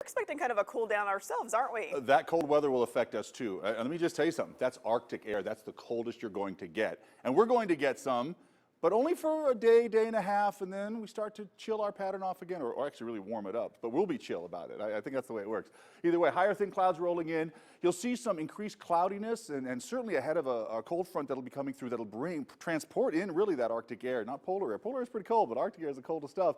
expecting kind of a cool down ourselves, aren't we? That cold weather will affect us too. And let me just tell you something. That's Arctic air. That's the coldest you're going to get. And we're going to get some, but only for a day, day and a half, and then we start to chill our pattern off again, or actually really warm it up. But we'll be chill about it. I think that's the way it works. Either way, higher thin clouds rolling in. You'll see some increased cloudiness, and certainly ahead of a cold front that'll be coming through that'll transport in really that Arctic air, not polar air. Polar air is pretty cold, but Arctic air is the coldest stuff.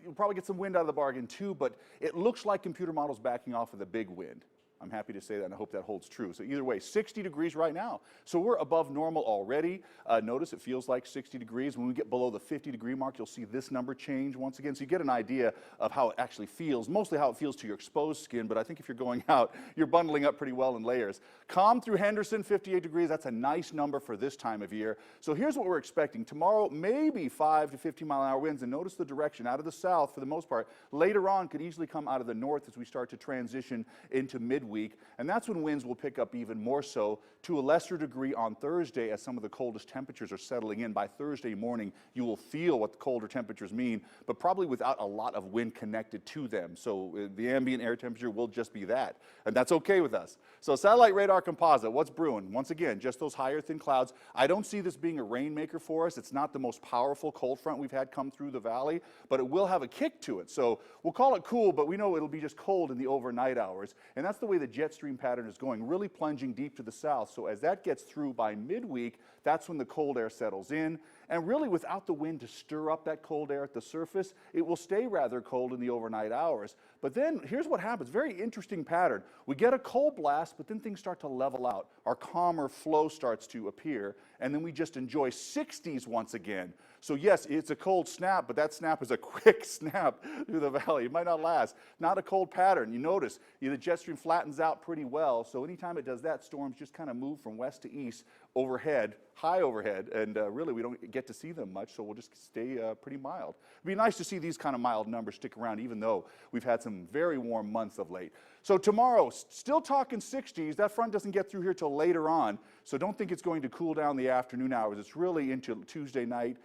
You'll probably get some wind out of the bargain too, but it looks like computer models backing off of the big wind. I'm happy to say that, and I hope that holds true. So either way, 60 degrees right now. So we're above normal already. Notice it feels like 60 degrees. When we get below the 50-degree mark, you'll see this number change once again. So you get an idea of how it actually feels, mostly how it feels to your exposed skin, but I think if you're going out, you're bundling up pretty well in layers. Calm through Henderson, 58 degrees. That's a nice number for this time of year. So here's what we're expecting. Tomorrow, maybe 5 to 15-mile-an-hour winds, and notice the direction out of the south for the most part. Later on, could easily come out of the north as we start to transition into midweek. And that's when winds will pick up even more so to a lesser degree on Thursday as some of the coldest temperatures are settling in. By Thursday morning, you will feel what the colder temperatures mean, but probably without a lot of wind connected to them. So the ambient air temperature will just be that, and that's okay with us. So satellite radar composite, what's brewing? Once again, just those higher thin clouds. I don't see this being a rainmaker for us. It's not the most powerful cold front we've had come through the valley, but it will have a kick to it. So we'll call it cool, but we know it'll be just cold in the overnight hours, and that's the way the jet stream pattern is going, really plunging deep to the south. So as that gets through by midweek, that's when the cold air settles in. And really without the wind to stir up that cold air at the surface, it will stay rather cold in the overnight hours. But then here's what happens, very interesting pattern. We get a cold blast, but then things start to level out. Our calmer flow starts to appear, and then we just enjoy 60s once again. So yes, it's a cold snap, but that snap is a quick snap through the valley. It might not last. Not a cold pattern. You notice the jet stream flattens out pretty well, so anytime it does that, storms just kind of move from west to east overhead, high overhead, and really we don't get to see them much, so we'll just stay pretty mild. It'd be nice to see these kind of mild numbers stick around, even though we've had some very warm months of late. So tomorrow, still talking 60s. That front doesn't get through here till later on, so don't think it's going to cool down the afternoon hours. It's really into Tuesday night,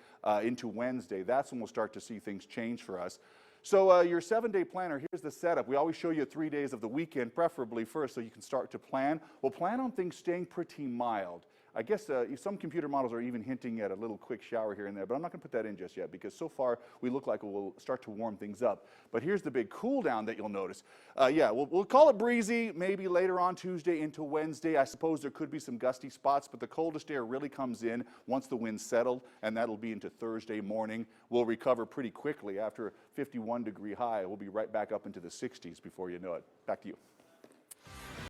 into Wednesday. That's when we'll start to see things change for us. So your 7-day planner, here's the setup. We always show you 3 days of the weekend, preferably first, so you can start to plan. We'll plan on things staying pretty mild. I guess some computer models are even hinting at a little quick shower here and there, but I'm not going to put that in just yet because so far we look like we'll start to warm things up. But here's the big cool down that you'll notice. Yeah, we'll call it breezy, maybe later on Tuesday into Wednesday. I suppose there could be some gusty spots, but the coldest air really comes in once the wind's settled, and that'll be into Thursday morning. We'll recover pretty quickly after a 51-degree high. We'll be right back up into the 60s before you know it. Back to you.